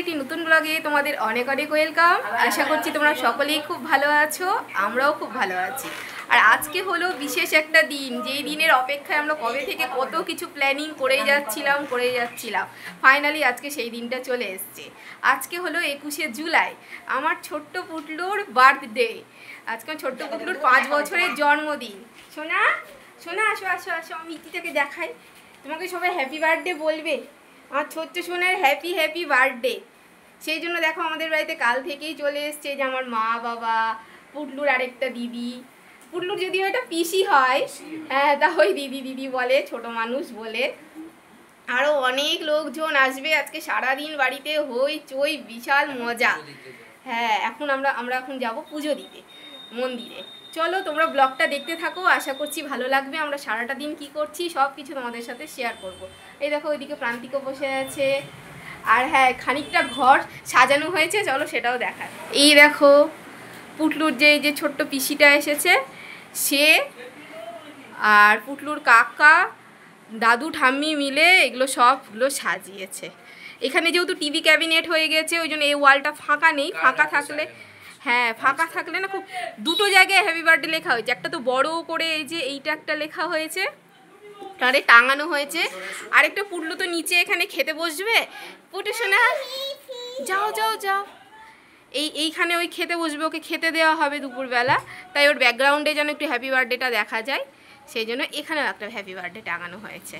একটি নতুন ব্লগে তোমাদের অনেক অনেক ওয়েলকাম। আশা করছি তোমরা সকলেই খুব ভালো আছো, আমরাও খুব ভালো আছি। আর আজকে হলো বিশেষ একটা দিন, যেই দিনের অপেক্ষায় আমরা কবে থেকে কত কিছু প্ল্যানিং করেই যাচ্ছিলাম। ফাইনালি আজকে সেই দিনটা চলে এসছে। আজকে হলো 21শে জুলাই, আমার ছোট্ট পুটলুর বার্থডে। আজকে ছোট্ট পুটলুর 5 বছরের জন্মদিন। সোনা সোনা আসো আসো আসো, আমি ইতিটাকে দেখাই। তোমাকে সবাই হ্যাপি বার্থডে বলবে, আমার ছোট্ট সোনার হ্যাপি হ্যাপি বার্থডে। সেই জন্য দেখো আমাদের বাড়িতে কাল থেকেই চলে এসছে যে আমার মা বাবা, পুটলুর আরেকটা দিদি। পুটলুর যদিও এটা পিসি হয়, হ্যাঁ, তা ওই দিদি দিদি বলে, ছোট মানুষ বলে। আরও অনেক লোকজন আসবে আজকে, সারাদিন বাড়িতে হই চই, বিশাল মজা। হ্যাঁ, এখন আমরা এখন যাব পুজো দিতে মন্দিরে। চলো তোমরা ব্লগটা দেখতে থাকো, আশা করছি ভালো লাগবে। আমরা সারাটা দিন কি করছি সব কিছু তোমাদের সাথে শেয়ার করব। এই দেখো ওইদিকে প্রান্তিকও বসে আছে। আর হ্যাঁ, খানিকটা ঘর সাজানো হয়েছে, চলো সেটাও দেখা। এই দেখো পুটলুর যে ছোট্ট পিসিটা এসেছে, সে আর পুটলুর কাকা, দাদু ঠাম্মি মিলে এগুলো সবগুলো সাজিয়েছে। এখানে যেহেতু টিভি ক্যাবিনেট হয়ে গেছে, ওই জন্য এই ওয়ালটা ফাঁকা নেই। ফাঁকা থাকলে, হ্যাঁ, ফাঁকা থাকলে না, খুব দুটো জায়গায় হ্যাপি বার্থডে লেখা হয়েছে। একটা তো বড় করে এই যে এইটা একটা লেখা হয়েছে, তারে টাঙানো হয়েছে। আরেকটা পুটলু তো নিচে এখানে খেতে বসবে। পুটু সোনা যাও যাও যাও, এইখানে ওই খেতে বসবে, ওকে খেতে দেওয়া হবে দুপুরবেলা। তাই ওর ব্যাকগ্রাউন্ডে যেন একটু হ্যাপি বার্থডেটা দেখা যায়, সেই জন্য এখানেও একটা হ্যাপি বার্থডে টাঙানো হয়েছে।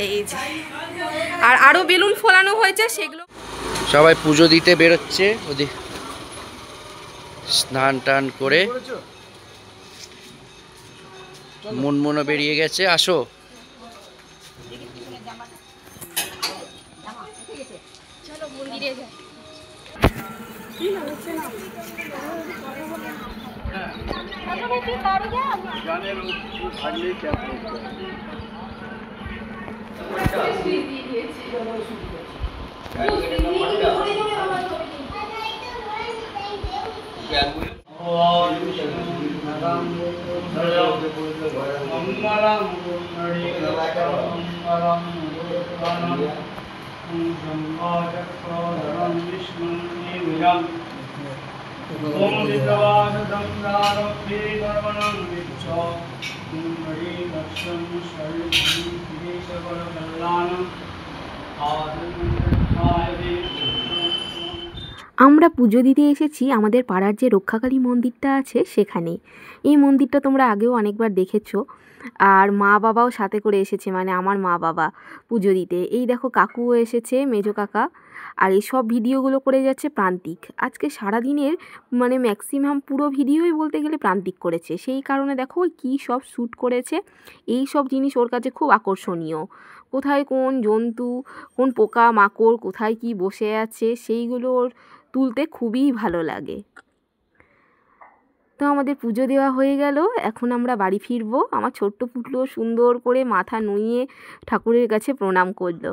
এই যে আর আরও বেলুন ফোলানো হয়েছে, সেগুলো সবাই পুজো দিতে বেরোচ্ছে। ওদিক স্নান টান করে মনমনও বেরিয়ে গেছে। আসো, চলো মন্দিরে যাই। আমরা পুজো দিতে এসেছি আমাদের পাড়ার যে রক্ষাকালী মন্দিরটা আছে সেখানে। এই মন্দিরটা তোমরা আগেও অনেকবার দেখেছো। আর মা বাবাও সাথে করে এসেছে, মানে আমার মা বাবা পুজো দিতে। এই দেখো কাকুও এসেছে, মেজো কাকা। আর এই সব ভিডিওগুলো করে যাচ্ছে প্রান্তিক। আজকে সারাদিনের মানে ম্যাক্সিমাম পুরো ভিডিওই বলতে গেলে প্রান্তিক করেছে। সেই কারণে দেখো ওই কী সব শ্যুট করেছে। এই সব জিনিস ওর কাছে খুব আকর্ষণীয়। কোথায় কোন জন্তু, কোন পোকা মাকড় কোথায় কি বসে আছে, সেইগুলো ওর তুলতে খুবই ভালো লাগে। তো আমাদের পুজো দেওয়া হয়ে গেল, এখন আমরা বাড়ি ফিরবো। আমার ছোট্ট পুটলু সুন্দর করে মাথা নুইয়ে ঠাকুরের কাছে প্রণাম করলো।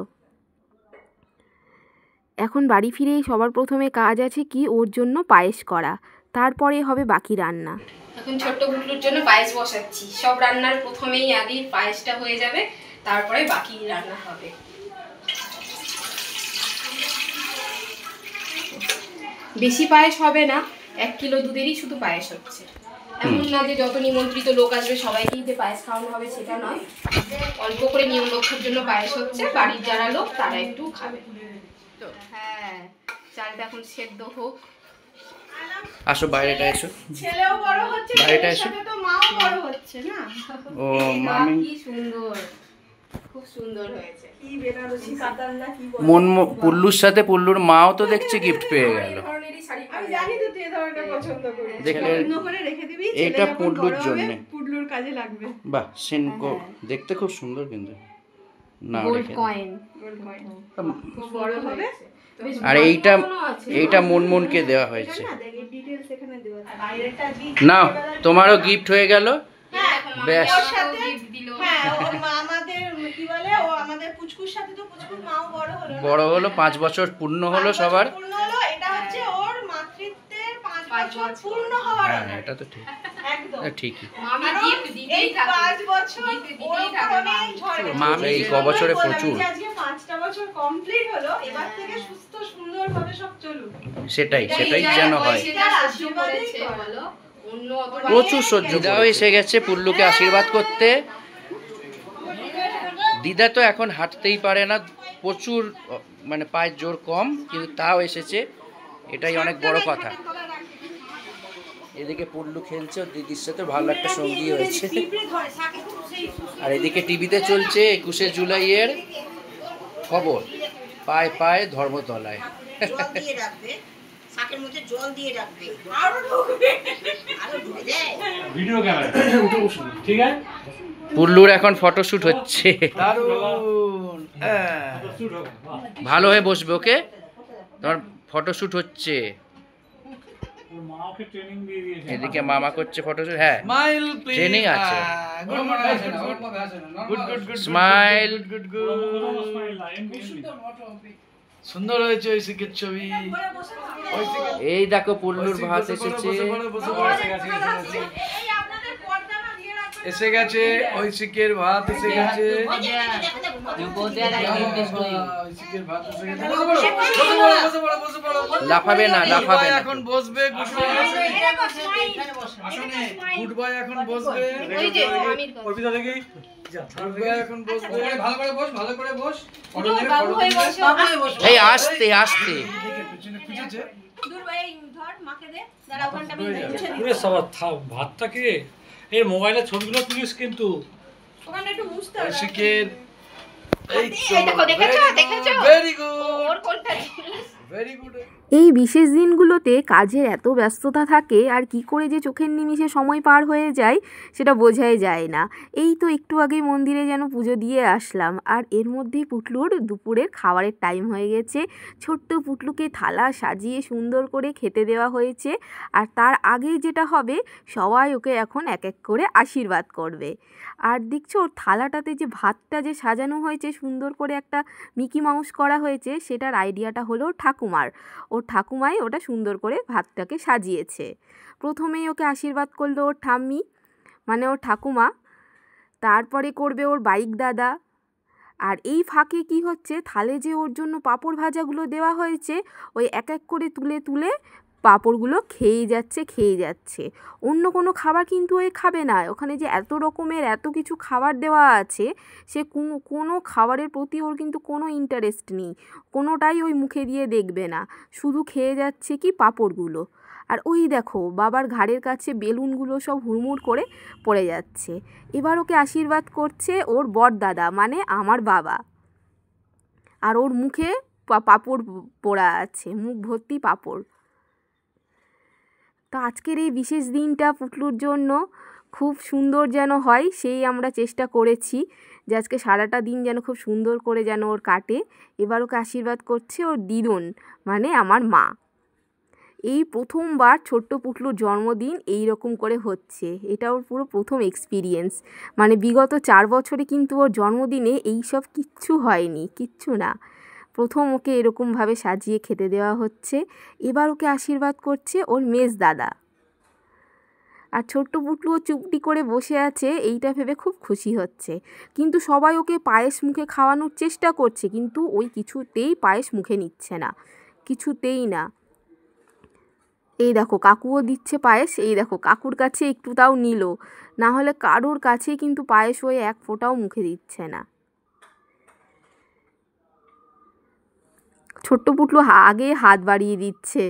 এখন বাড়ি ফিরেই সবার প্রথমে কাজ আছে কি, ওর জন্য পায়েস করা, তারপরে হবে বাকি রান্না। এখন ছোট্ট পুটলুর জন্য পায়েস বসাচ্ছি। সব রান্নার প্রথমেই আগে পায়েসটা হয়ে যাবে, তারপরে বাকি রান্না হবে। বেশি পায়েস হবে না, 1 কিলো দুধেরই শুধু পায়েস হচ্ছে। এমন না যে যত নিমন্ত্রিত লোক আসবে সবাইকেই যে পায়েস খাওয়ানো হবে সেটা নয়, অল্প করে নিয়ম রক্ষার জন্য পায়েস হচ্ছে। বাড়ির যারা লোক তারা একটু খাবে। তো হ্যাঁ, চালটা এখন সেদ্ধ হোক। আসো বাইরেটা এসো, ছেলেও বড় হচ্ছে, বাইরেটা এসো। তো মাও বড় হচ্ছে না। ও মামি কি সুন্দর, খুব সুন্দর হয়েছে। কি বেনারসি কাতান না কি বলে, পুল্লুর সাথে পুল্লুর মাও তো দেখছি গিফট পেয়ে গেল। আমি জানি তো তুই এই ধরনের পছন্দ করিস। দেখলে অন্য করে রেখে দিবি, এটা পুল্লুর জন্য, পুল্লুর কাজে লাগবে। বাহ, সিনকো দেখতে খুব সুন্দর, কিন্তু না গোল্ড কয়েন, খুব বড় হবে। আর এইটা মনমনকে দেওয়া হয়েছে। না, তোমারও গিফট হয়ে গেল। বেশ, বড় হলো, 5 বছর পূর্ণ হলো সবার। এটা হচ্ছে ওর মাতৃত্বের 5 বছর পূর্ণ হওয়ার। হ্যাঁ, এটা তো ঠিক। ঠিকই। মামি gift দিতেই থাকে। 5 বছর মামি এই ক বছরে প্রচুর। আজকে 5টা বছর কমপ্লিট হলো, এবার থেকে সুস্থ সুন্দরভাবে সব চলুক। সেটাই যেন হয়। প্রচুর সহ্য দিদাও এসে গেছে পুল্লুকে আশীর্বাদ করতে। দিদা তো এখন হাঁটতেই পারে না, প্রচুর মানে পায়ের জোর কম, কিন্তু তাও এসেছে, এটাই অনেক বড় কথা। এদিকে পুল্লু খেলছে, ওর দিদির সাথে ভালো একটা সঙ্গী হয়েছে। আর এদিকে টিভিতে চলছে 21শে জুলাইয়ের খবর, পায়ে পায়ে ধর্মতলায়। জল দিয়ে রাখবে, শাকের মধ্যে জল দিয়ে রাখবে, আরো ঢুকবে, আরো ঢুকে যায় ভিডিও ক্যামেরা ঠিক আছে। পুল্লুর এখন ফটোশুট হচ্ছে, দারুণ। ভালো হয়ে বসবে, ওকে, তোমার ফটোশুট হচ্ছে। মাকে ট্রেনিং দিয়ে দিয়েছে, এদিকে মামা করছে ফটোশুট। হ্যাঁ, ট্রেনিং আছে। স্মাইল। সুন্দর হয়েছে ঐশিকের ছবি। এই দেখো পুল্লুর ভাত এসেছে। এসে গেছে ঐশিকের ভাত, এসে গেছে ঐশিকের ভাত এসে গেছে। লাফাবে না, লাফাবে না। এখন বসবে গুড বয়, এখন বসবে ওই যে মামির কথা। ওর ভিতর থেকে গুড বয় এখন বসবে। ভালো করে বস, ভালো করে বস। পুরো বাবু হয়ে বসো। এই আস্তে আস্তে। পিছনে খুঁজেছে। দূর ভাই ধর মাকে দে, দাঁড়া ওখানটা আমি মুছে দিই। পুরো সবার ভাতটা কে এর মোবাইলের ছবিগুলো তুলিস কিন্তু। ওখানে একটু মুছতে হবে। ঐশিকের এই এই দেখো, দেখেছো? ভেরি গুড, ওর কোনটা জিনিস? Very good. এই বিশেষ দিনগুলোতে কাজের এত ব্যস্ততা থাকে, আর কি করে যে চোখের নিমিষে সময় পার হয়ে যায় সেটা বোঝাই যায় না। এই তো একটু আগেই মন্দিরে যেন পুজো দিয়ে আসলাম, আর এর মধ্যেই পুটলুর দুপুরের খাবারের টাইম হয়ে গেছে। ছোট্ট পুটলুকে থালা সাজিয়ে সুন্দর করে খেতে দেওয়া হয়েছে, আর তার আগেই যেটা হবে, সবাই ওকে এখন এক এক করে আশীর্বাদ করবে। আর দেখছো ওর থালাটাতে যে ভাতটা যে সাজানো হয়েছে, সুন্দর করে একটা মিকি মাউস করা হয়েছে, সেটার আইডিয়াটা হলো ঠাকুমার। ওর ঠাকুমাই ওটা সুন্দর করে ভাতটাকে সাজিয়েছে। প্রথমেই ওকে আশীর্বাদ করলো ওর ঠাম্মি, মানে ওর ঠাকুমা, তারপরে করবে ওর বাইক দাদা। আর এই ফাঁকে কি হচ্ছে, থালে যে ওর জন্য পাঁপড় ভাজাগুলো দেওয়া হয়েছে, ওই এক এক করে তুলে তুলে পাঁপড়গুলো খেয়ে যাচ্ছে। অন্য কোনো খাবার কিন্তু ওই খাবে না। ওখানে যে এত রকমের এত কিছু খাবার দেওয়া আছে, সে কোনো খাবারের প্রতি ওর কিন্তু কোনো ইন্টারেস্ট নেই, কোনোটাই ওই মুখে দিয়ে দেখবে না, শুধু খেয়ে যাচ্ছে কি পাঁপড়গুলো। আর ওই দেখো বাবার ঘাড়ের কাছে বেলুনগুলো সব হুড়মুড় করে পড়ে যাচ্ছে। এবার ওকে আশীর্বাদ করছে ওর বড়দাদা, মানে আমার বাবা। আর ওর মুখে পাঁপড় পোড়া আছে, মুখ ভর্তি পাঁপড়। তো আজকের এই বিশেষ দিনটা পুটলুর জন্য খুব সুন্দর যেন হয়, সেই আমরা চেষ্টা করেছি যে আজকে সারাটা দিন যেন খুব সুন্দর করে যেন ওর কাটে। এবার ওকে আশীর্বাদ করছে ওর দিদুন, মানে আমার মা। এই প্রথমবার ছোট্ট পুটলুর জন্মদিন এই রকম করে হচ্ছে, এটা ওর পুরো প্রথম এক্সপিরিয়েন্স। মানে বিগত 4 বছরে কিন্তু ওর জন্মদিনে এই সব কিচ্ছু হয়নি, কিচ্ছু না। প্রথম ওকে এরকমভাবে সাজিয়ে খেতে দেওয়া হচ্ছে। এবার ওকে আশীর্বাদ করছে ওর মেজ দাদা। আর ছোট্ট পুটলুও চুপটি করে বসে আছে, এইটা ভেবে খুব খুশি হচ্ছে। কিন্তু সবাই ওকে পায়েস মুখে খাওয়ানোর চেষ্টা করছে, কিন্তু ওই কিছুতেই পায়েস মুখে নিচ্ছে না, কিছুতেই না। এই দেখো কাকুও দিচ্ছে পায়েস, এই দেখো কাকুর কাছে একটু তাও নিল, না হলে কারোর কাছে কিন্তু পায়েস ওই এক ফোঁটাও মুখে দিচ্ছে না। ছোট্ট পুটলু আগে হাত বাড়িয়ে দিচ্ছে।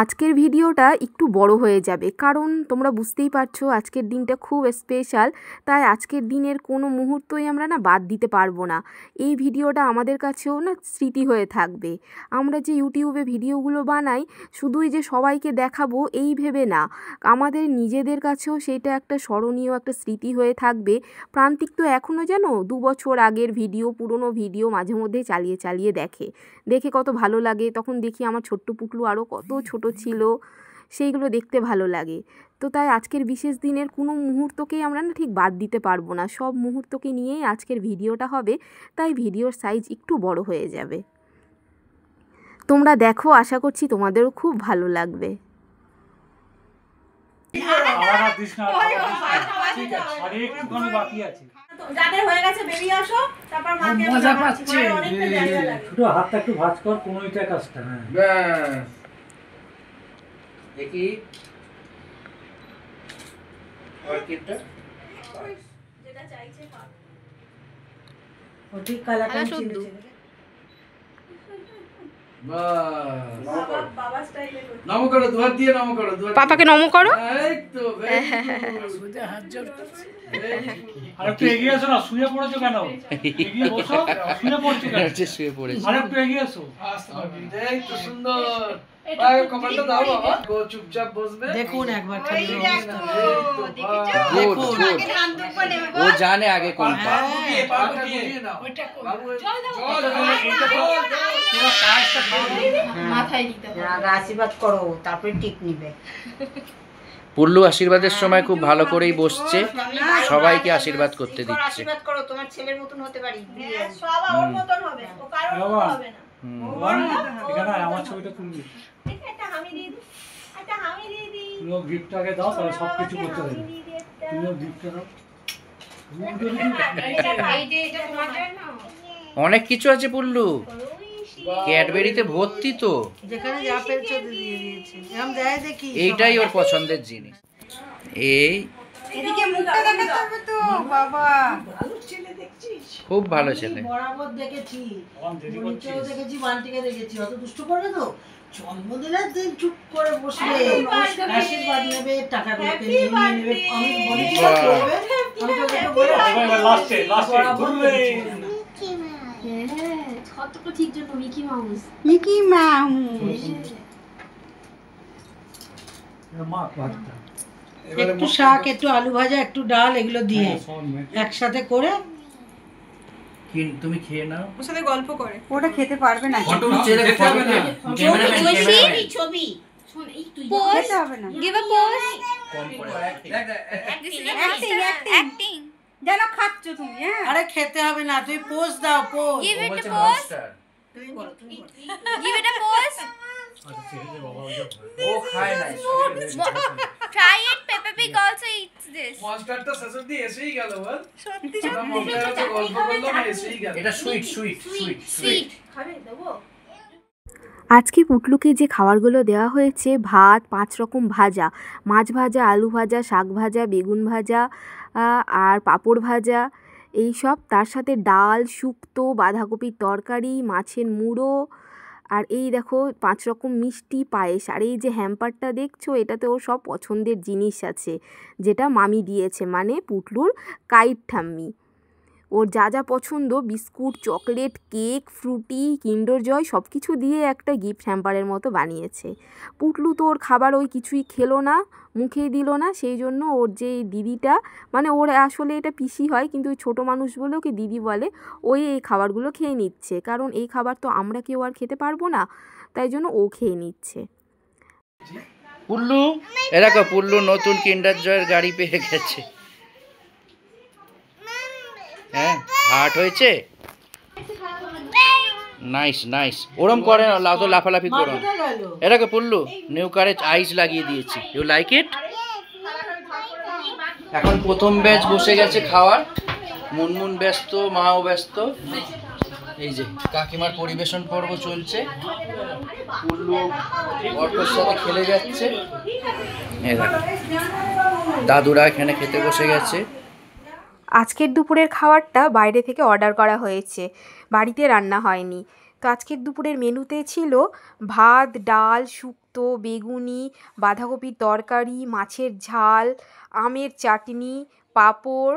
আজকের ভিডিওটা একটু বড় হয়ে যাবে, কারণ তোমরা বুঝতেই পারছো আজকের দিনটা খুব স্পেশাল। তাই আজকের দিনের কোনো মুহূর্তই আমরা না বাদ দিতে পারবো না। এই ভিডিওটা আমাদের কাছেও না স্মৃতি হয়ে থাকবে। আমরা যে ইউটিউবে ভিডিওগুলো বানাই শুধুই যে সবাইকে দেখাবো এই ভেবে না, আমাদের নিজেদের কাছেও সেটা একটা স্মরণীয় একটা স্মৃতি হয়ে থাকবে। প্রান্তিক তো এখনও যেন 2 বছর আগের ভিডিও, পুরনো ভিডিও মাঝে মধ্যে চালিয়ে দেখে কত ভালো লাগে। তখন দেখি আমার ছোট্ট পুটলু আরও কত ছোট ছিল, সেইগুলো দেখতে ভালো লাগে। তো তাই আজকের বিশেষ দিনের কোনো মুহূর্তকেই আমরা না ঠিক বাদ দিতে পারবো না, সব মুহূর্তকে নিয়েই আজকের ভিডিওটা হবে, তাই ভিডিওর সাইজ একটু বড় হয়ে যাবে। তোমরা দেখো, আশা করছি তোমাদেরও খুব ভালো লাগবে। আবার আর দিস না, ঠিক আছে, আর একটুখানি বাকি আছে। যাদের হয়ে গেছে বেরিয়ে আসো, তারপর মাকে মজা পাচ্ছে। অনেকটা জায়গা লাগে। শুধু হাতটা একটু ভাঁজ কর, কোনো এটা কাজটা। হ্যাঁ, ব্যাস। দেখি অর্কিডটা যেটা চাইছে পাবে। হ্যালো শুদ্ধ। বাস। বাবা স্টাইলে করছে। নম করো, দুহাত দিয়ে নম করো, দুহাত দিয়ে। পাপাকে নম করো। এই তো, very good. Very good. আর একটু এগিয়ে এসো না, শুয়ে পড়েছো কেন? এগিয়ে বসো, শুয়ে পড়ছো কেন? হচ্ছে শুয়ে পড়েছে। আর একটু এগিয়ে এসো। আস্তে পারবি। এই তো সুন্দর। পায়ে কপালটা দাও বাবা। ও চুপচাপ বসবে। দেখুন একবার খালি এই তো, বাহ। Good good. ও জানে আগে কোন পা। গুটিয়ে, পা গুটিয়ে নাও। বাবু, জল দাও। এইটা তো পুরো কাজটা খাওয়া মাথায় দিতে হবে। আগে আশীর্বাদ করো, তারপরে টিক নিবে। পুল্লু আশীর্বাদের সময় খুব ভালো করেই বসছে, সবাইকে আশীর্বাদ করতে দিচ্ছে। আশীর্বাদ করো, তোমার ছেলের মতন হতে পারি। সব ওর মতন হবে, ও কারোর মতন হবে না। এখানে আমার ছবিটা তুলবি। একটা হামি দিয়ে দিই, একটা হামি দিয়ে দিই। তুমিও গিফটটাকে দাও, তাহলে সব কিছু করতে দেবে। তুমিও গিফটটা দাও। এই যে এটা তোমার জন্য। অনেক কিছু আছে পুল্লু, ক্যাডবেরিতে ভর্তি তো। যেখানে যা পেয়েছো দিয়ে দিয়েছে এরকম দেয় দেখি এইটাই ওর পছন্দের জিনিস। এই এদিকে মুখটা দেখাতে হবে তো। বাবা খুব ভালো ছেলে। বরাবর দেখেছি, আমার দেরি নিচেও করছিস। দেখেছি, বান্টিকে দেখেছি, অত দুষ্ট করবে তো জন্মদিনের দিন চুপ করে বসবে, আশীর্বাদ নেবে, টাকাগুলোকে নিয়ে নেবে, আমি বলি কি বাহ। করবে, আমি তো ওকে বলে এবার লাস্টে বরাবর ঘুরবে। দেখেছি। Mickey mouse. মা ভাতটা একটু শাক, একটু আলু ভাজা, একটু ডাল, এগুলো দিয়ে সব মেখে। একসাথে করে তুমি খেয়ে নাও। ওর সাথে গল্প করে। ওটা খেতে পারবে না, ফটো দেখতে হবে না। খেতে হবে না। যেন খাচ্ছ তুমি, হ্যাঁ আরে খেতে হবে না, তুই পোজ দাও, পোজ আচ্ছা, ছেড়ে দে বাবা, ওই যা ভয়। ও খায় না। Try it. Peppa Pig also eats this. মনস্টারটা শেষ অবধি এসেই গেল বল। সত্যি সত্যি গল্প করলাম, এসেই গেল। এটা সুইট সুইট সুইট সুইট। খাবে দেবো? আজকে পুটলুকে যে খাবারগুলো দেওয়া হয়েছে, ভাত, 5 রকম ভাজা, মাছ ভাজা, আলু ভাজা, শাক ভাজা, বেগুন ভাজা আর পাঁপড় ভাজা, এই সব, তার সাথে ডাল, শুক্তো, বাঁধাকপির তরকারি, মাছের মুড়ো, আর এই দেখো 5 রকম মিষ্টি, পায়েস। আর এই যে হ্যাম্পারটা দেখছো, এটাতে ওর সব পছন্দের জিনিস আছে, যেটা মামি দিয়েছে, মানে পুটলুর কাইট ঠাম্মি। ওর যা যা পছন্দ, বিস্কুট, চকলেট, কেক, ফ্রুটি, কিন্ডার জয়, সব কিছু দিয়ে একটা গিফট হ্যাম্পারের মতো বানিয়েছে। পুটলু তো ওর খাবার ওই কিছুই খেলো না, মুখেই দিল না, সেই জন্য ওর যে দিদিটা, মানে ওর আসলে এটা পিসি হয়, কিন্তু ওই ছোটো মানুষ বলে ওকে দিদি বলে, ওই এই খাবারগুলো খেয়ে নিচ্ছে, কারণ এই খাবার তো আমরা কেউ আর খেতে পারবো না, তাই জন্য ও খেয়ে নিচ্ছে। পুল্লু, এরকম পুল্লু নতুন কিন্ডার জয়ের গাড়ি পেয়ে গেছে। হ্যাঁ, হার্ট হয়েছে। Nice nice. ওরম করে না, লাউ তো লাফালাফি করো। এরকম পুল্লু নিউ কারে আইস লাগিয়ে দিয়েছি। You like it? এখন প্রথম ব্যাচ বসে গেছে খাওয়ার। মুনমুন ব্যস্ত, মাও ব্যস্ত। এই যে কাকিমার পরিবেশন পর্ব চলছে, পুল্লু অর্কর সাথে খেলে যাচ্ছে। এই দেখো দাদুরা এখানে খেতে বসে গেছে। আজকের দুপুরের খাবারটা বাইরে থেকে অর্ডার করা হয়েছে, বাড়িতে রান্না হয়নি। তো আজকের দুপুরের মেনুতে ছিল ভাত, ডাল, শুক্তো, বেগুনি, বাঁধাকপির তরকারি, মাছের ঝাল, আমের চাটনি, পাঁপড়,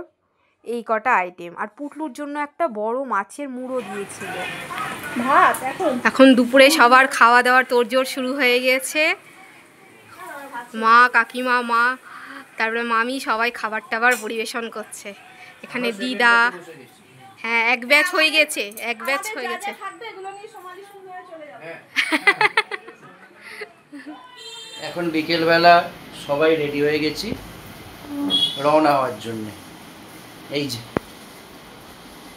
এই কটা আইটেম। আর পুটলুর জন্য একটা বড় মাছের মুড়ো দিয়েছিল। ভাত এখন দুপুরে সবার খাওয়া দাওয়ার তোড়জোড় শুরু হয়ে গেছে। মা, কাকিমা, মা, তারপরে মামি, সবাই খাবার টাবার পরিবেশন করছে। এখানে দিদা, হ্যাঁ এক ব্যাচ হয়ে গেছে, এক ব্যাচ হয়ে গেছে। থাকবে, এগুলো নিয়ে সমালি সুন্দর চলে যাবে। এখন বিকেলবেলা সবাই রেডি হয়ে গেছি রওনা হওয়ার জন্যে। এই যে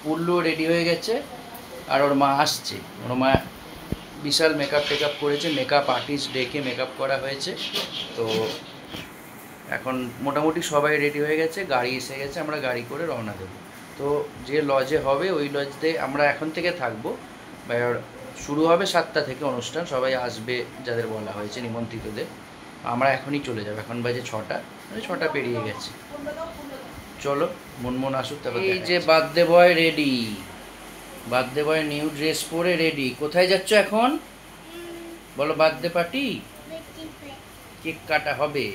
পুল্লু রেডি হয়ে গেছে, আর ওর মা আসছে। ওর মা বিশাল মেকআপ টেকআপ করেছে, মেকআপ আর্টিস্ট ডেকে মেকআপ করা হয়েছে। তো এখন মোটামুটি সবাই রেডি হয়ে গেছে, গাড়ি এসে গেছে, আমরা গাড়ি করে রওনা দেবো। তো যে লজে হবে ওই লজতে আমরা এখন থেকে থাকবো। শুরু হবে 7টা থেকে অনুষ্ঠান, সবাই আসবে যাদের বলা হয়েছে নিমন্ত্রিতদের। আমরা এখনই চলে যাবো, এখন বাজে 6টা, মানে 6টা পেরিয়ে গেছে। চলো মুনমুন আসুক তারপর। এই যে birthday boy ready, birthday boy new dress পরে রেডি। কোথায় যাচ্ছ এখন বলো? বার্থডে পার্টি, কেক কাটা হবে।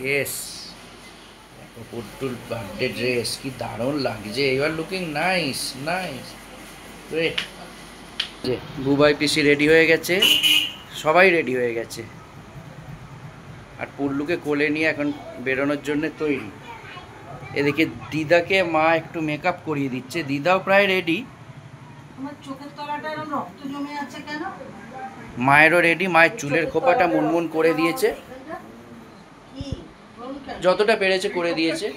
ইয়েস, পুটুল বার্থডে ড্রেস কি দারুণ লাগছে, you are looking nice nice. যে বুবাই পিসি রেডি হয়ে গেছে, সবাই রেডি হয়ে গেছে, আর পুল্লুকে কোলে নিয়ে এখন বেরোনোর জন্য তৈরি। এদিকে দিদাকে মা একটু মেকআপ করিয়ে দিচ্ছে, দিদাও প্রায় রেডি। আমার চোখের তলাটা এরকম রক্ত জমে আছে কেন? মায়েরও রেডি, মায়ের চুলের খোপাটা মুনমুন করে দিয়েছে, যতটা পেরেছে করে দিয়েছে।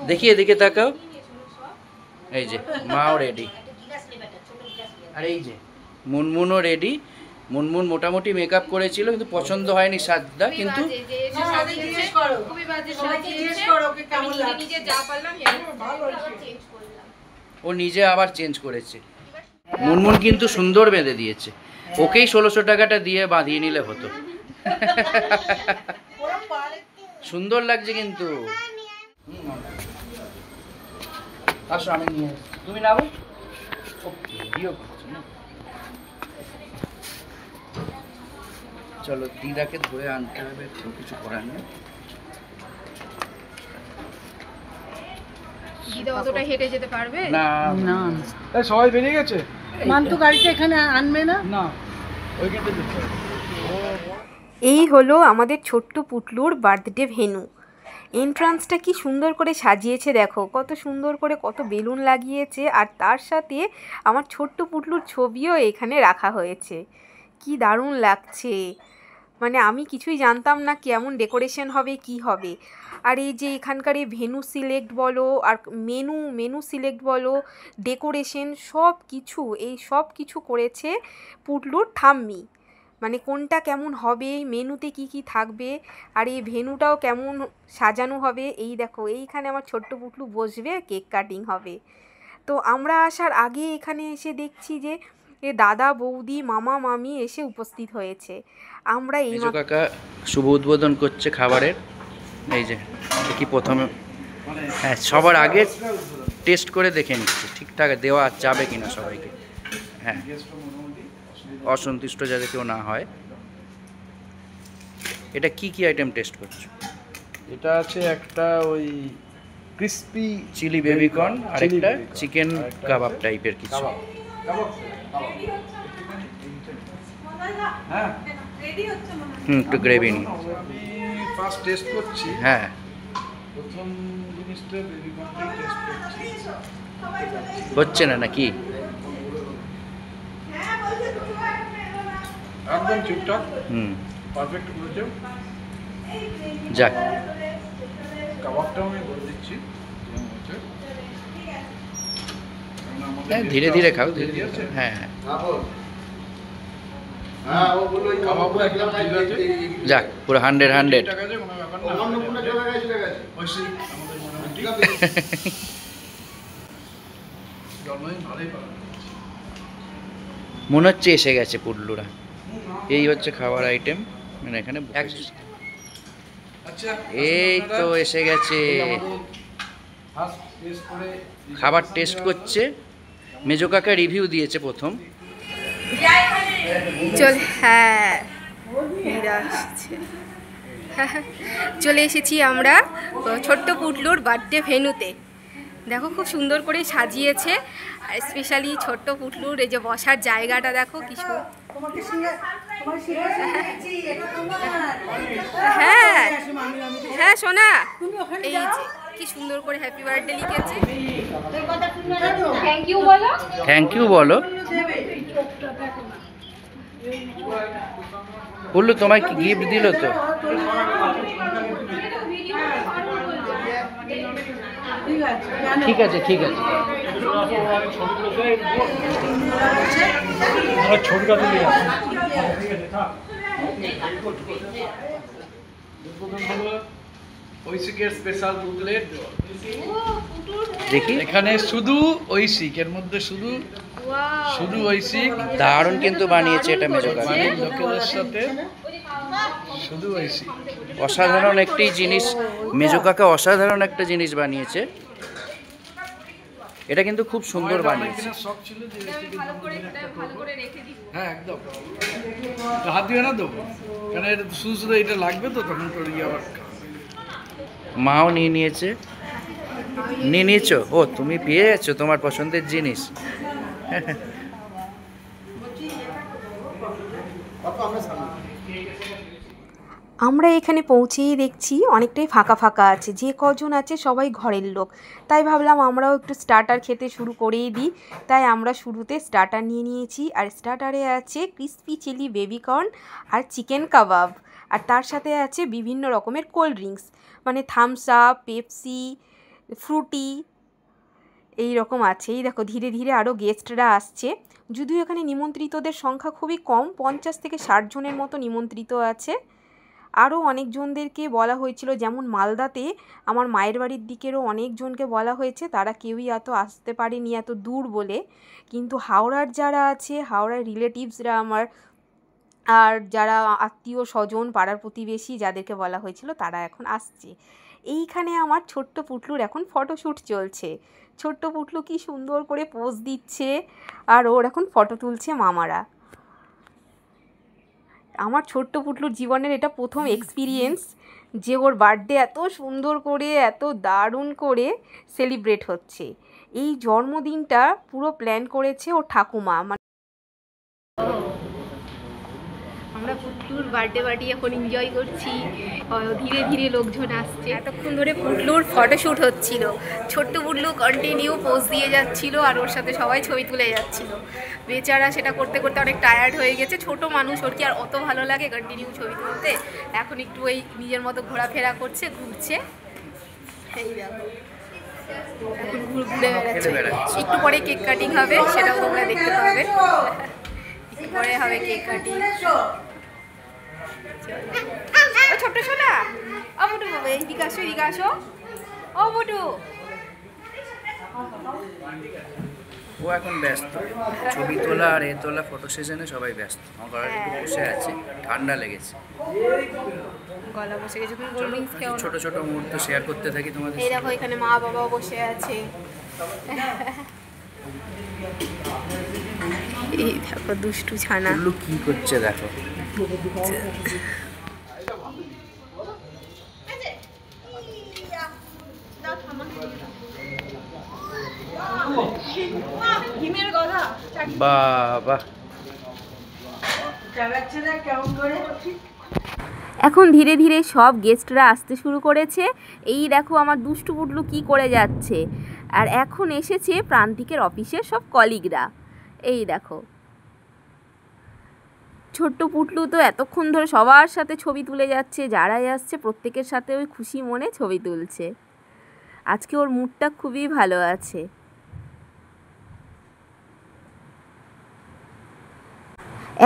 দেখি এদিকে তাকাও, এই যে মাও রেডি, আর এই যে মুনমুনও রেডি। মুনমুন মোটামুটি মেকআপ করেছিল কিন্তু পছন্দ হয়নি সাজটা, কিন্তু ও নিজে আবার চেঞ্জ করেছে। মুনমুন কিন্তু সুন্দর বেঁধে দিয়েছে, ওকেই 1600 টাকাটা দিয়ে বাঁধিয়ে নিলে হতো। সুন্দর লাগছে কিন্তু। আসো আমি নিয়ে আসছি, তুমি নাও। চলো দিদাকে ধরে আনতে হবে, একটু কিছু করার নেই। দিদা অতটা হেঁটে যেতে পারবে না না, সবাই বেরিয়ে গেছে। মান্তু গাড়িটা এখানে আনবে না? না, ওইখানটা যেতে হবে। এই হলো আমাদের ছোট্ট পুটলুর বার্থডে ভেন্যু। এন্ট্রান্সটা কি সুন্দর করে সাজিয়েছে দেখো, কত সুন্দর করে কত বেলুন লাগিয়েছে, আর তার সাথে আমার ছোট্ট পুটলুর ছবিও এখানে রাখা হয়েছে। কি দারুণ লাগছে, মানে আমি কিছুই জানতাম না কেমন ডেকোরেশন হবে কি হবে। আর এই যে এখানকার এই ভেন্যু সিলেক্ট বলো, আর মেনু সিলেক্ট বলো, ডেকোরেশন সব কিছু, এই সব কিছু করেছে পুটলুর ঠাম্মি। মানে কোনটা কেমন হবে, মেনুতে কি কি থাকবে, আর এই ভেন্যুটাও কেমন সাজানো হবে। এই দেখো এইখানে আমার ছোট্ট পুটলু বসবে, কেক কাটিং হবে। তো আমরা আসার আগে এখানে এসে দেখছি যে দাদা বৌদি মামা মামি এসে উপস্থিত হয়েছে। আমরা এই কাকা শুভ উদ্বোধন করছে খাবারের। এই যে কি প্রথমে, হ্যাঁ সবার আগে টেস্ট করে দেখে নিচ্ছে ঠিকঠাক দেওয়া যাবে কিনা সবাইকে। হ্যাঁ, অসন্তুষ্ট যাতে কেউ না হয়। এটা কি কি আইটেম টেস্ট করছো? এটা আছে একটা ওই ক্রিসপি চিলি বেবিকর্ন, আর একটা চিকেন কাবাব টাইপের কিছু। হ্যাঁ, একটু গ্রেভি নিয়ে আমি ফার্স্ট টেস্ট করছি। হ্যাঁ, প্রথম জিনিসটা বেবিকর্নটাই টেস্ট করছি। হচ্ছে না নাকি? একদম ঠিকঠাক, পারফেক্ট করেছে। যাক, কাবাবটাও আমি বলে দিচ্ছি। হ্যাঁ ধীরে ধীরে খাও, ধীরে ধীরে খাও। হ্যাঁ হ্যাঁ, কাবাবও একদম ঠিক আছে। যাক পুরো 100 ঠিক আছে, কোনো ব্যাপার না। অবশ্যই আমাদের মোটামুটি জন্মদিন ভালোই পাবে। মনে হচ্ছে এসে গেছে পুডলুরা। এই হচ্ছে খাবার আইটেম, মানে এখানে আচ্ছা, এই তো এসে গেছে। ফার্স্ট টেস্ট করে খাবার টেস্ট করছে। মেজো কাকা রিভিউ দিয়েছে প্রথম। হ্যাঁ চলে এসেছি আমরা ছোট্ট পুটলুর বার্থডে ভেন্যুতে। দেখো খুব সুন্দর করে সাজিয়েছে, আর স্পেশালি ছোট্ট পুটলুর এই যে বসার জায়গাটা দেখো কি হ্যাঁ হ্যাঁ সোনা, এই যে কি সুন্দর করে হ্যাপি বার্থডে লিখেছে। থ্যাংক ইউ বলো, থ্যাংক ইউ বলো। বললো তোমায় কি গিফট দিল তো? ঠিক আছে ঠিক আছে। ছবিটা তুলে ঐশিকের স্পেশাল বুকলেট দেখি। এখানে শুধু ঐশিক, এর মধ্যে শুধু ঐশিক দারুণ কিন্তু বানিয়েছে এটা মেজো কাকা। বাড়ির লোকেদের সাথে শুধু ঐশিক। অসাধারণ একটি জিনিস মেজো কাকা, অসাধারণ একটা জিনিস বানিয়েছে। এটা কিন্তু খুব সুন্দর বানিয়েছে। শখ ছিল যে ভালো করে রেখে দিব। হ্যাঁ একদম হাত দিয়ে না দেবো, কারণ এটা শুধু শুধু এটা লাগবে তো তখন তোর আবার মাও নিয়ে নিয়েছে। নিয়ে নিয়েছো? ও তুমি পেয়ে যাচ্ছ তোমার পছন্দের জিনিস। আমরা এখানে পৌঁছেই দেখছি অনেকটাই ফাঁকা ফাঁকা আছে, যে কজন আছে সবাই ঘরের লোক। তাই ভাবলাম আমরাও একটু স্টার্টার খেতে শুরু করেই দিই। তাই আমরা শুরুতে স্টার্টার নিয়ে নিয়েছি। আর স্টার্টারে আছে ক্রিসপি চিলি বেবিকর্ন আর চিকেন কাবাব, আর তার সাথে আছে বিভিন্ন রকমের কোল্ড ড্রিঙ্কস, মানে থামস আপ, পেপসি, ফ্রুটি, এই রকম আছে। এই দেখো ধীরে ধীরে আরও গেস্টরা আসছে। যদিও এখানে নিমন্ত্রিতদের সংখ্যা খুবই কম, 50 থেকে 60 জনের মতো নিমন্ত্রিত আছে। আরও অনেকজনদেরকে বলা হয়েছিল, যেমন মালদাতে আমার মায়ের বাড়ির দিকেরও অনেকজনকে বলা হয়েছে, তারা কেউই এত আসতে পারেনি এত দূর বলে। কিন্তু হাওড়ার যারা আছে, হাওড়ার রিলেটিভসরা আমার, আর যারা আত্মীয় স্বজন পাড়ার প্রতিবেশী যাদেরকে বলা হয়েছিল, তারা এখন আসছে। এইখানে আমার ছোট্ট পুটলুর এখন ফটোশ্যুট চলছে। ছোট্ট পুটলু কি সুন্দর করে পোজ দিচ্ছে, আর ওর এখন ফটো তুলছে মামারা। আমার ছোট্ট পুটলুর জীবনের এটা প্রথম এক্সপিরিয়েন্স যে ওর বার্থডে এত সুন্দর করে, এত দারুণ করে সেলিব্রেট হচ্ছে। এই জন্মদিনটা পুরো প্ল্যান করেছে ওর ঠাকুমা। আমরা পুটলুর বার্থডে পার্টি এখন এনজয় করছি, ধীরে ধীরে লোকজন আসছে। এতক্ষণ ধরে পুটলুর ফটোশ্যুট হচ্ছিল, ছোট্ট পুটলু কন্টিনিউ পোজ দিয়ে যাচ্ছিল, আর ওর সাথে সবাই ছবি তুলে যাচ্ছিল। বেচারা সেটা করতে করতে অনেক টায়ার্ড হয়ে গেছে। ছোট মানুষ, ওর কি আর অত ভালো লাগে কন্টিনিউ ছবি তুলতে? এখন একটু ওই নিজের মতো ঘোরাফেরা করছে, ঘুরছে। এই দেখো এখন ঘুরে বেড়াচ্ছে। একটু পরে কেক কাটিং হবে, সেটাও তোমরা দেখতে পাবে। একটু পরে হবে কেক কাটিং। ও ছোট্ট সোনা, ও বটু এইদিকে আসো, এদিকে আসো। ও বটু, ও এখন ব্যস্ত ছবি তোলা আর এ তোলা, ফটো সেশনে সবাই ব্যস্ত। আমার একটু বসে আছে, ঠান্ডা লেগেছে, গলা বসে গেছে। তুমি কোল্ড ড্রিঙ্কস খেও না। ছোট ছোট মুহূর্ত শেয়ার করতে থাকি তোমাদের। এই দেখো এখানে মা বাবাও বসে আছে। এই দেখো দুষ্টু ছানা কি করছে দেখো। বাবা এখন ধীরে ধীরে সব গেস্টরা আসতে শুরু করেছে। এই দেখো আমার দুষ্টু পুটলু কি করে যাচ্ছে। আর এখন এসেছে প্রান্তিকের অফিসের সব কলিগরা। এই দেখো ছোট্ট পুটলু তো এতক্ষণ ধরে সবার সাথে ছবি তুলে যাচ্ছে, যারাই আসছে প্রত্যেকের সাথে ওই খুশি মনে ছবি তুলছে। আজকে ওর মুডটা খুবই ভালো আছে।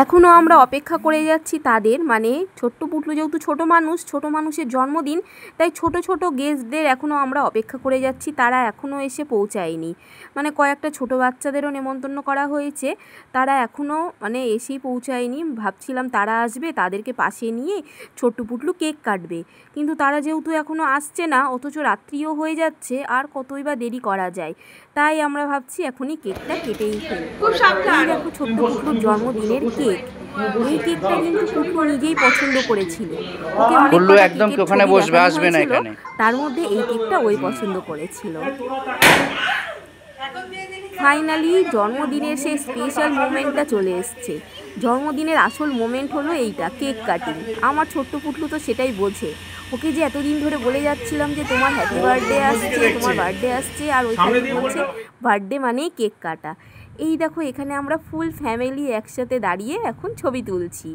এখনও আমরা অপেক্ষা করে যাচ্ছি তাদের, মানে ছোট্ট পুটলু যেহেতু ছোট মানুষের জন্মদিন, তাই ছোট ছোট গেস্টদের এখনও আমরা অপেক্ষা করে যাচ্ছি। তারা এখনও এসে পৌঁছায়নি। মানে কয়েকটা ছোট বাচ্চাদেরও নেমন্তন্ন করা হয়েছে, তারা এখনও মানে এসেই পৌঁছায়নি। ভাবছিলাম তারা আসবে, তাদেরকে পাশে নিয়ে ছোট্ট পুটলু কেক কাটবে, কিন্তু তারা যেহেতু এখনও আসছে না, অথচ রাত্রিও হয়ে যাচ্ছে, আর কতই বা দেরি করা যায়। তাই আমরা ভাবছি এখনই কেকটা কেটেই ফেলবো। এই দেখো ছোট্ট পুটলুর জন্মদিনের কেক। এই কেকটা কিন্তু পুটলু নিজেই পছন্দ করেছিল। ওকে অনেক একদম ওখানে বসবে, আসবে না এখানে। তার মধ্যে এই কেকটা ওই পছন্দ করেছিল। ফাইনালি জন্মদিনের সেই স্পেশাল মোমেন্টটা চলে এসছে। জন্মদিনের আসল মোমেন্ট হলো এইটা, কেক কাটিং। আমার ছোট্ট পুটলু তো সেটাই বোঝে। ওকে যে এতদিন ধরে বলে যাচ্ছিলাম যে তোমার হ্যাপি বার্থডে আসছে, তোমার বার্থডে আসছে, আর ওইখানে বলছে বার্থডে মানেই কেক কাটা। এই দেখো এখানে আমরা ফুল ফ্যামিলি একসাথে দাঁড়িয়ে এখন ছবি তুলছি।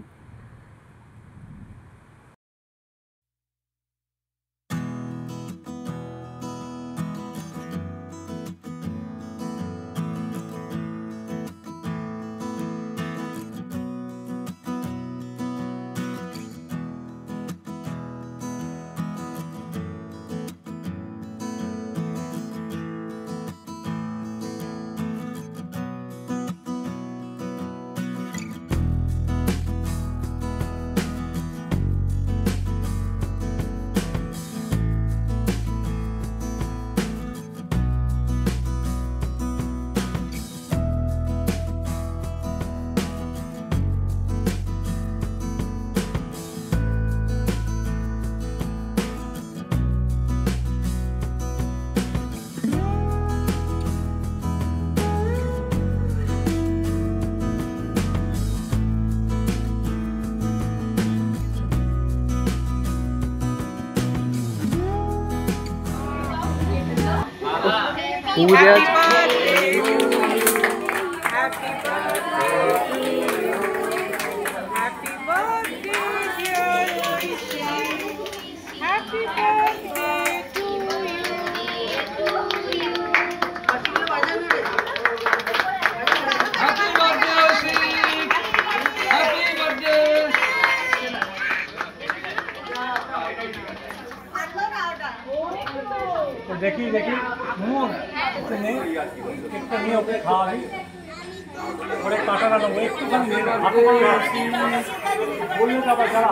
ফুল দেওয়া আছে। দেখি দেখি কেকটা নিয়ে ওকে খাওয়াবি, ওরে কাটা না নেবো একটুখানি হাতে বললে তারপর ছাড়া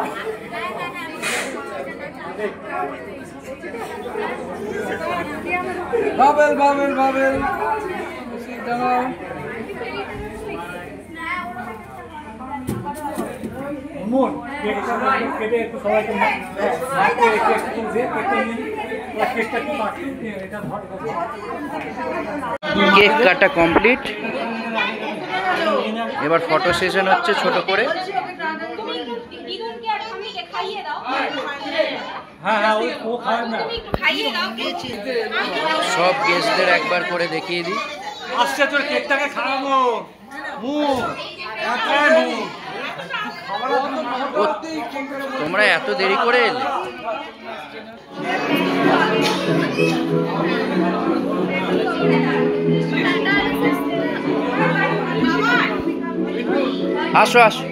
বাবেল বাবেল বাবেল দাঁড়াও। মন কেকটা কেটে একটু সবাইকে একটু দে, কেকটা নিয়ে কেকটা একটু কাটি, এটা ধর। কেক কাটা কমপ্লিট, এবার ফটো সেশন হচ্ছে ছোট করে। হ্যাঁ হ্যাঁ ও খায় না, সব গেস্টদের একবার করে দেখিয়ে দিই। আসছে তোর কেকটাকে খাওয়াবো। ও, তোমরা এত দেরি করে এলে? আসো আসো।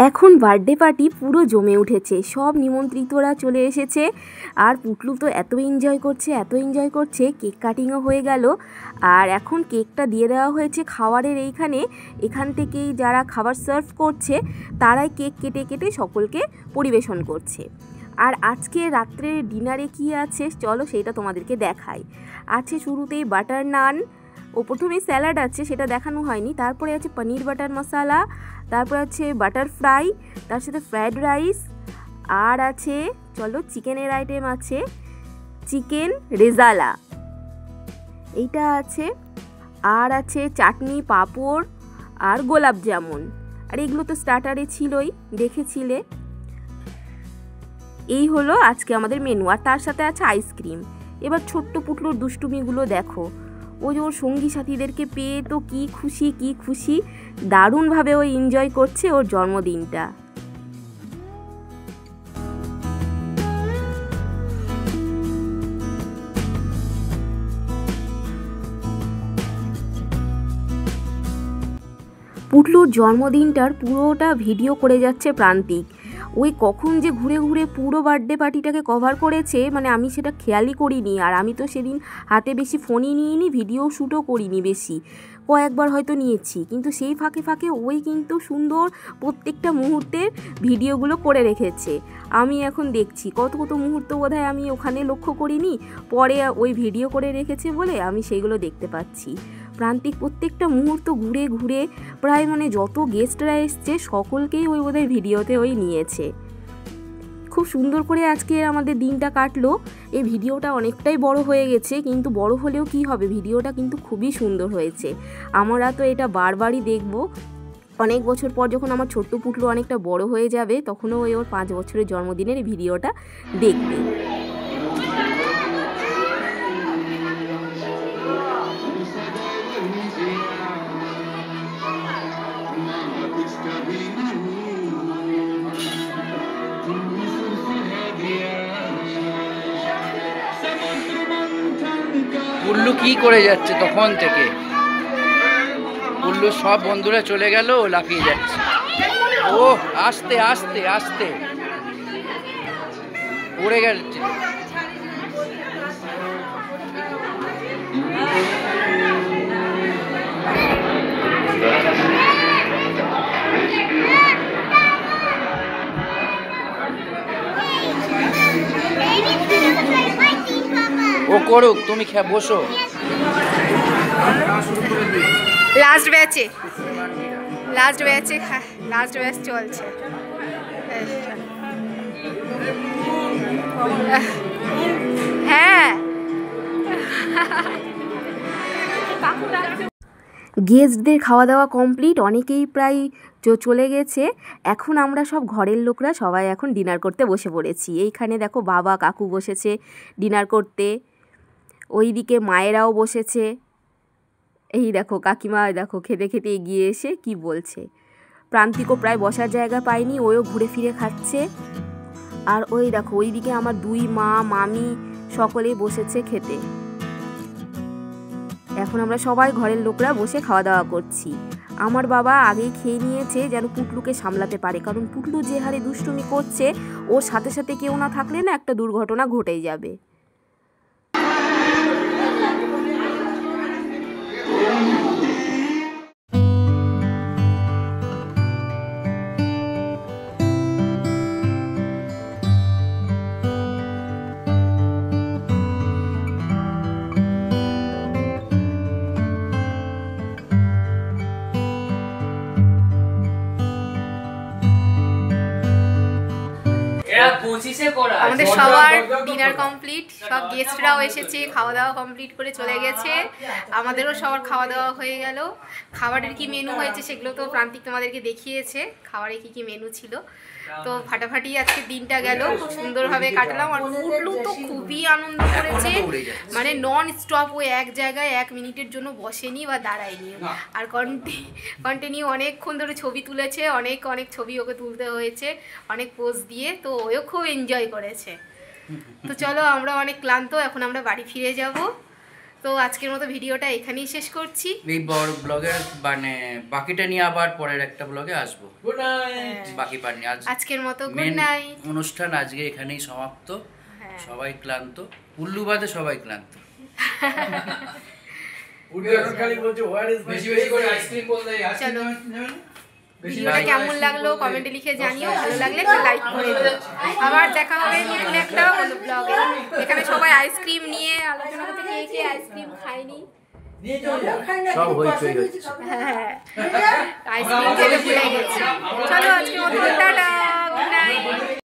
এখন বার্থডে পার্টি পুরো জমে উঠেছে, সব নিমন্ত্রিতরা চলে এসেছে। আর পুটলু তো এত এনজয় করছে, কেক কাটিংও হয়ে গেল। আর এখন কেকটা দিয়ে দেওয়া হয়েছে খাবারের এখান থেকেই যারা খাবার সার্ভ করছে তারাই কেক কেটে কেটে সকলকে পরিবেশন করছে। আর আজকে রাত্রে ডিনারে কি আছে চলো সেটা তোমাদেরকে দেখাই। আছে শুরুতেই বাটার নান, ও প্রথমে স্যালাড আছে সেটা দেখানো হয়নি, তারপরে আছে পনির বাটার মশালা, তারপর আছে বাটার ফ্রাই, তার সাথে ফ্রায়েড রাইস, আর আছে চলো চিকেনের আইটেম আছে চিকেন রেজালা এইটা আছে, আর আছে চাটনি পাঁপড় আর গোলাপ জামুন। আর এগুলো তো স্টার্টারে ছিলই, দেখেছিলে। এই হলো আজকে আমাদের মেনু, আর তার সাথে আছে আইসক্রিম। এবার ছোট্ট পুটলুর দুষ্টুমিগুলো দেখো, ও যে ওর সঙ্গী সাথীদেরকে পেয়ে তো কি খুশি, দারুণভাবে ও এনজয় করছে ওর জন্মদিনটা। পুটলুর জন্মদিনটার পুরোটা ভিডিও করে যাচ্ছে প্রান্তিক। ওই কখন যে ঘুরে ঘুরে পুরো বার্থডে পার্টিটাকে কভার করেছে, মানে আমি সেটা খেয়ালই করিনি। আর আমি তো সেদিন হাতে বেশি ফোনই নিইনি, ভিডিও শ্যুটও করিনি বেশি, কয়েকবার হয়তো নিয়েছি, কিন্তু সেই ফাঁকে ওই কিন্তু সুন্দর প্রত্যেকটা মুহূর্তের ভিডিওগুলো করে রেখেছে। আমি এখন দেখছি কত মুহূর্ত বোধহয় আমি ওখানে লক্ষ্য করিনি, পরে ওই ভিডিও করে রেখেছে বলে আমি সেইগুলো দেখতে পাচ্ছি। প্রান্তিক প্রত্যেকটা মুহূর্ত ঘুরে ঘুরে প্রায় মানে যত গেস্টরা এসছে সকলকেই ওই বোধহয় ভিডিওতে ওই নিয়েছে। খুব সুন্দর করে আজকে আমাদের দিনটা কাটলো। এই ভিডিওটা অনেকটাই বড় হয়ে গেছে, কিন্তু বড় হলেও কি হবে, ভিডিওটা কিন্তু খুবই সুন্দর হয়েছে। আমরা তো এটা বারবারই দেখব। অনেক বছর পর যখন আমার ছোট্ট পুটলু অনেকটা বড় হয়ে যাবে, তখনও ওই ওর 5 বছরের জন্মদিনের এই ভিডিওটা দেখবে। পুল্লু কি করে যাচ্ছে তখন থেকে, পুল্লু সব বন্ধুরা চলে গেল, লাফিয়ে যাচ্ছে। ও আস্তে আস্তে আস্তে পড়ে গেছে। ও করুক, তুমি বসো। লাস্ট ব্যাচ চলছে। হ্যাঁ গেস্টদের খাওয়া দাওয়া কমপ্লিট, অনেকেই প্রায় চলে গেছে। এখন আমরা সব ঘরের লোকরা সবাই এখন ডিনার করতে বসে পড়েছি। এইখানে দেখো বাবা কাকু বসেছে ডিনার করতে, ওইদিকে মায়েরাও বসেছে। এই দেখো কাকিমা দেখো খেতে খেতে এগিয়ে এসে কি বলছে। প্রান্তিকও প্রায় বসার জায়গা পায়নি, ওও ঘুরে ফিরে খাচ্ছে। আর ওই দেখো ওইদিকে আমার দুই মা মামি সকলেই বসেছে খেতে। এখন আমরা সবাই ঘরের লোকরা বসে খাওয়া দাওয়া করছি। আমার বাবা আগেই খেয়ে নিয়েছে যেন পুটলুকে সামলাতে পারে, কারণ পুটলু যে হারে দুষ্টুমি করছে ওর সাথে সাথে কেউ না থাকলে না একটা দুর্ঘটনা ঘটেই যাবে। আমাদের সবার ডিনার কমপ্লিট, সব গেস্টরাও এসেছে, খাওয়া দাওয়া কমপ্লিট করে চলে গেছে। আমাদেরও সবার খাওয়া দাওয়া হয়ে গেল। খাবারের কি মেনু হয়েছে সেগুলো তো প্রান্তিক তোমাদেরকে দেখিয়েছে, খাবারে কি কি মেনু ছিল। তো ফাটাফাটি আজকে দিনটা গেল, খুব সুন্দরভাবে কাটলাম। আর পুটলু তো খুবই আনন্দ করেছে, মানে নন স্টপ ও এক জায়গায় 1 মিনিটের জন্য বসেনি বা দাঁড়ায়নি। আর কন্টিনিউ অনেকক্ষণ ধরে ছবি তুলেছে, অনেক ছবি ওকে তুলতে হয়েছে, অনেক পোজ দিয়ে। তো ওও খুব এনজয় করেছে। তো চলো, আমরা অনেক ক্লান্ত, এখন আমরা বাড়ি ফিরে যাব। তো আজকের মতো ভিডিওটা এখানেই শেষ করছি। এই বড় ব্লগের মানে বাকিটা নিয়ে আবার পরের একটা ব্লগে আসবো। Good night. বাকি পারনি আজকের মতো গুড নাইট। অনুষ্ঠান আজকে এখানেই সমাপ্ত। সবাই ক্লান্ত, উল্লু বাদে সবাই ক্লান্ত। ভিডিওটা কেমন লাগলো কমেন্টে লিখে জানিও, ভালো লাগলে একটা লাইক করে দিও। আবার দেখা হবে নতুন একটা ব্লগে। এখানে সবাই আইসক্রিম নিয়ে আলোচনা করতে, কে আইসক্রিম খায়নি। সব হইচই হচ্ছে। হ্যাঁ, আইসক্রিম খেতে ভুলে গেছি। চলো আজকে মতো টাটা, গুড নাইট।